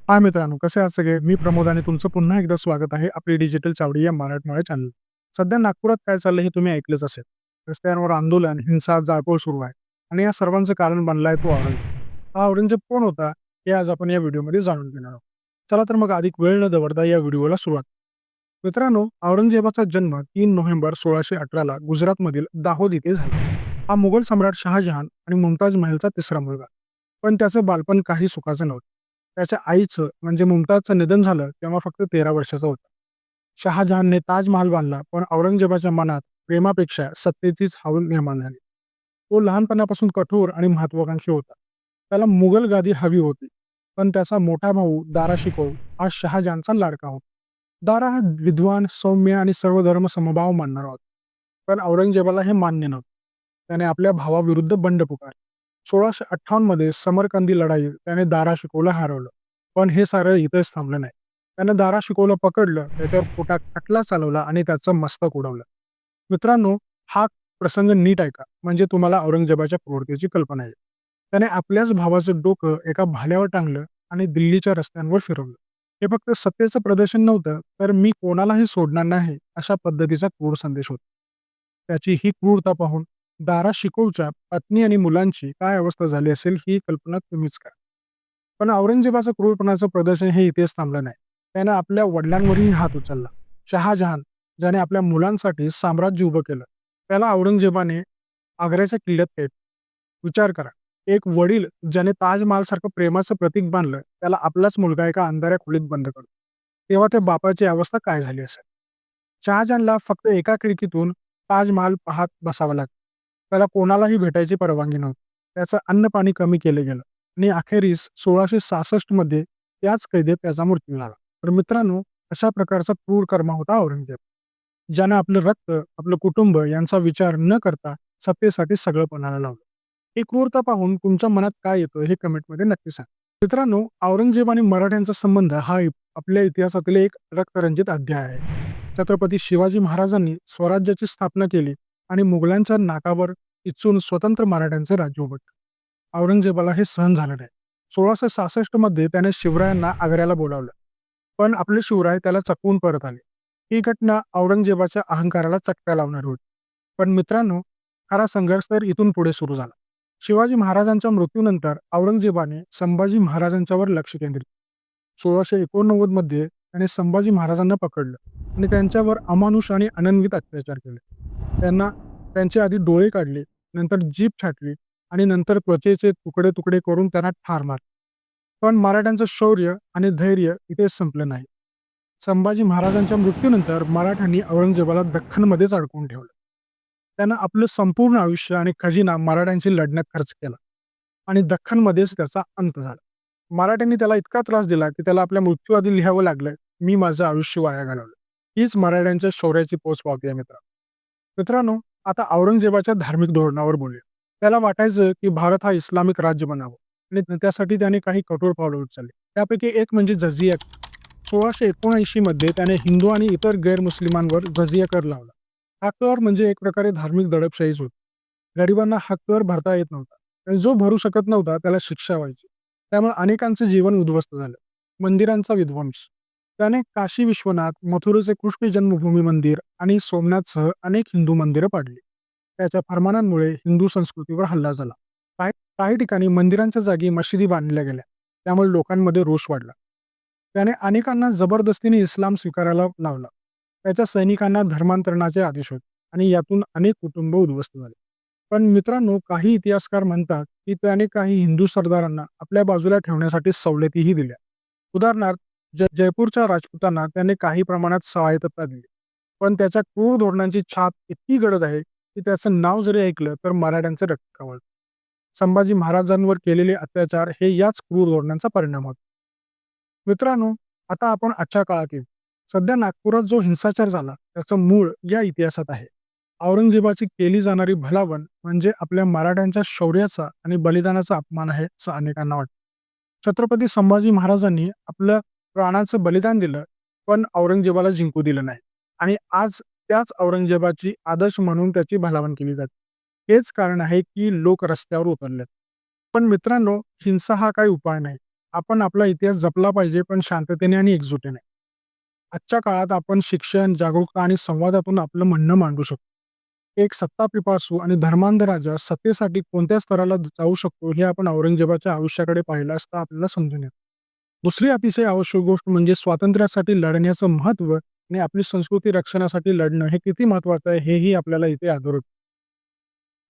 हाय मित्रांनो, कसे आहात सगळे? मी प्रमोद आणि तुमचं पुन्हा एकदा स्वागत आहे आपली डिजिटल चावडी या मराठमोळ्या चॅनल. सध्या नागपुरात काय चाललंय हे तुम्ही ऐकलंच असेल. रस्त्यांवर आंदोलन, हिंसा, जाळपोळ सुरू आहे आणि या सर्वांचं कारण बनलाय तो औरंगजेब. हा औरंगजेब कोण होता? हे आज आपण या व्हिडिओमध्ये जाणून घेणार आहोत. चला तर मग अधिक वेळ न दवडता या व्हिडिओला सुरुवात. मित्रांनो, औरंगजेबाचा जन्म 3 नोव्हेंबर 1618 ला गुजरातमधील दाहोद इथे झाला. हा मुघल सम्राट शहाजहान आणि मुमताज महलचा तिसरा मुलगा. पण त्याचं बालपण काही सुखाचं नव्हतं. त्याच्या आईचं म्हणजे मुमताजचं निधन झालं तेव्हा फक्त 13 वर्षाचा होता. शहाजहानने ताजमहाल बांधला, पण औरंगजेबाच्या मनात प्रेमापेक्षा सत्तेचीच हावल निर्माण झाली. तो लहानपणापासून कठोर आणि महत्वाकांक्षी होता. त्याला मुघल गादी हवी होती, पण त्याचा मोठा भाऊ दारा शिकोह हा शहाजहानचा लाडका होता. दारा हा विद्वान, सौम्य आणि सर्व धर्म समभाव मानणारा होता. पण औरंगजेबाला हे मान्य नव्हतं. त्याने आपल्या भावाविरुद्ध बंड पुकारले. 1658 मध्ये समरकंदी लढाईत त्याने दारा शिकोहला हरवलं. पण हे सारं इथेच थांबलं नाही. त्यानं दारा शिकोहला पकडलं, त्याच्यावर खोटा खटला चालवला आणि त्याचं मस्तक उडवलं. मित्रांनो, हा प्रसंग नीट ऐका, म्हणजे तुम्हाला औरंगजेबाच्या क्रूरतेची कल्पना येईल. त्याने आपल्याच भावाचं डोकं एका भाल्यावर टांगलं आणि दिल्लीच्या रस्त्यांवर फिरवलं. हे फक्त सत्तेचं प्रदर्शन नव्हतं, तर मी कोणालाही सोडणार नाही अशा पद्धतीचा क्रूर संदेश होता. त्याची ही क्रूरता पाहून दारा शिकोहच्या पत्नी आणि मुलांची काय अवस्था झाली असेल ही कल्पना तुम्हीच करा. पण औरंगजेबाचं क्रूरपणाचं प्रदर्शन हे इथेच थांबलं नाही. त्यानं आपल्या वडिलांवरही हात उचलला. शहाजहान, ज्याने आपल्या मुलांसाठी साम्राज्य उभं केलं, त्याला औरंगजेबाने आग्र्याच्या किल्ल्यात कैद. विचार करा, एक वडील ज्याने ताजमहालसारखं प्रेमाचं प्रतीक बांधलं, त्याला आपलाच मुलगा एका अंधाऱ्या खोलीत बंद करतो. तेव्हा त्या बापाची अवस्था काय झाली असेल? शहाजहानला फक्त एका खिडकीतून ताजमहाल पाहत बसावं लागलं. त्याला कोणालाही भेटायची परवानगी नव्हती. त्याचं अन्न-पाणी कमी केलं गेलं आणि अखेरीस 1666 मध्ये त्याच कैदेत त्याचा मृत्यू झाला. तर मित्रांनो, अशा प्रकारचा क्रूर कर्म होता औरंगजेब. ज्यानं आपलं रक्त, आपलं कुटुंब यांचा विचार न करता सत्तेसाठी सगळं पणाला लावलं. ही क्रूरता पाहून तुमच्या मनात काय येतं हे कमेंटमध्ये नक्की सांगा. मित्रांनो, औरंगजेब आणि मराठ्यांचा संबंध हा आपल्या इतिहासातील एक रक्तरंजित अध्याय आहे. छत्रपती शिवाजी महाराजांनी स्वराज्याची स्थापना केली आणि मुघलांच्या नाकावर इचून स्वतंत्र मराठ्यांचे राज्य उभं. औरंगजेबाला हे सहन झालं नाही. 1666 मध्ये त्याने शिवरायांना आग्र्याला बोलावलं, पण आपले शिवराय त्याला चकवून परत आले. ही घटना औरंगजेबाच्या अहंकाराला चकत्या लावणारी होती. पण मित्रांनो, खरा संघर्ष तर इथून पुढे सुरू झाला. शिवाजी महाराजांच्या मृत्यूनंतर औरंगजेबाने संभाजी महाराजांच्यावर लक्ष केंद्रित. 1689 मध्ये त्याने संभाजी महाराजांना पकडलं आणि त्यांच्यावर अमानुष आणि अनन्वित अत्याचार केले. त्यांना त्यांचे आधी डोळे काढले, नंतर जीभ छाटली आणि नंतर त्वचेचे तुकडे तुकडे करून त्यांना ठार मारले. पण मराठ्यांचं शौर्य आणि धैर्य इथेच संपलं नाही. संभाजी महाराजांच्या मृत्यूनंतर मराठ्यांनी औरंगजेबाला दख्खनमध्येच अडकवून ठेवलं. त्यानं आपलं संपूर्ण आयुष्य आणि खजिना मराठ्यांशी लढण्यात खर्च केला आणि दख्खनमध्येच त्याचा अंत झाला. मराठ्यांनी त्याला इतका त्रास दिला की त्याला आपल्या मृत्यूआधी लिहावं लागलं, मी माझं आयुष्य वाया घालवलं. हीच मराठ्यांच्या शौर्याची पोचपावती आहे मित्रांनो, आता औरंगजेबाच्या धार्मिक धोरणावर बोलूया. त्याला वाटायचं की भारत हा इस्लामिक राज्य बनावं आणि त्यासाठी त्याने काही कठोर पावलं उचलली. त्यापैकी एक म्हणजे जझिया. 1679 मध्ये त्याने हिंदू आणि इतर गैरमुस्लिमांवर जझिया कर लावला. हा कर म्हणजे एक प्रकारे धार्मिक दडपशाहीच होती. गरिबांना हा कर भरता येत नव्हता आणि जो भरू शकत नव्हता त्याला शिक्षा व्हायची. त्यामुळे अनेकांचं जीवन उद्ध्वस्त झालं. मंदिरांचा विध्वंस. त्याने काशी विश्वनाथ, मथुरेचे कृष्ण जन्मभूमी मंदिर आणि सोमनाथसह अनेक हिंदू मंदिरं पाडली. त्याच्या फरमानांमुळे हिंदू संस्कृतीवर हल्ला झाला. काही काही ठिकाणी मंदिरांच्या जागी मशिदी बांधल्या गेल्या. त्यामुळे लोकांमध्ये रोष वाढला. त्याने अनेकांना जबरदस्तीने इस्लाम स्वीकारायला लावला. त्याच्या सैनिकांना धर्मांतरणाचे आदेश होते आणि यातून अनेक कुटुंब उद्ध्वस्त झाले. पण मित्रांनो, काही इतिहासकार म्हणतात की त्याने काही हिंदू सरदारांना आपल्या बाजूला ठेवण्यासाठी सवलतीही दिल्या. उदाहरणार्थ, जयपूरच्या राजपुतांना त्याने काही प्रमाणात स्वायत्तता दिली. पण त्याच्या क्रूर धोरणांची छाप इतकी गडद आहे की त्याचं नाव जरी ऐकलं तर मराठ्यांचं रक्त कळवळतं. संभाजी महाराजांवर केलेले अत्याचार हे याच क्रूर धोरणांचा परिणाम होता. मित्रांनो, आता आपण आजच्या काळात येऊ. सध्या नागपुरात जो हिंसाचार झाला त्याचं मूळ या इतिहासात आहे. औरंगजेबाची केली जाणारी भलावण म्हणजे आपल्या मराठ्यांच्या शौर्याचा आणि बलिदानाचा अपमान आहे असं अनेकांना वाटतं. छत्रपती संभाजी महाराजांनी आपलं प्राणाचं बलिदान दिलं, पण औरंगजेबाला जिंकू दिलं नाही आणि आज त्याच औरंगजेबाची आदर्श म्हणून त्याची भलावण केली जाते. हेच कारण आहे की लोक रस्त्यावर उतरलेत. पण मित्रांनो, हिंसा हा काही उपाय नाही. आपण आपला इतिहास जपला पाहिजे, पण शांततेने आणि एकजुटीने. आजच्या काळात आपण शिक्षण, जागरूकता आणि संवादातून आपलं म्हणणं मांडू शकतो. एक सत्तापिपासू आणि धर्मांध राजा सत्तेसाठी कोणत्या स्तराला जाऊ शकतो, हे आपण औरंगजेबाच्या आयुष्याकडे पाहिलं असता आपल्याला समजून येतं. दुसरी अतिशय आवश्यक गोष्ट म्हणजे स्वातंत्र्यासाठी लढण्याचं महत्त्व आणि आपली संस्कृती रक्षणासाठी लढणं हे किती महत्त्वाचं आहे, हेही आपल्याला इथे आढळतं.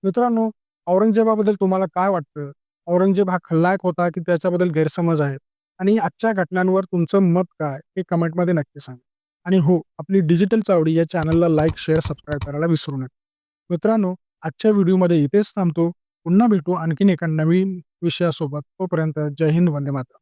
मित्रांनो, औरंगजेबाबद्दल तुम्हाला काय वाटतं? औरंगजेब हा खलनायक होता, की त्याच्याबद्दल गैरसमज आहेत? आणि आजच्या घटनांवर तुमचं मत काय? हे कमेंटमध्ये नक्की सांगा. आणि हो, आपली डिजिटल चावडी या चॅनलला लाईक, शेअर, सबस्क्राईब करायला विसरू नका. मित्रांनो, आजच्या व्हिडिओमध्ये इथेच थांबतो. पुन्हा भेटू आणखीन एका नवीन विषयासोबत. तोपर्यंत जय हिंद, वंदे मातरम.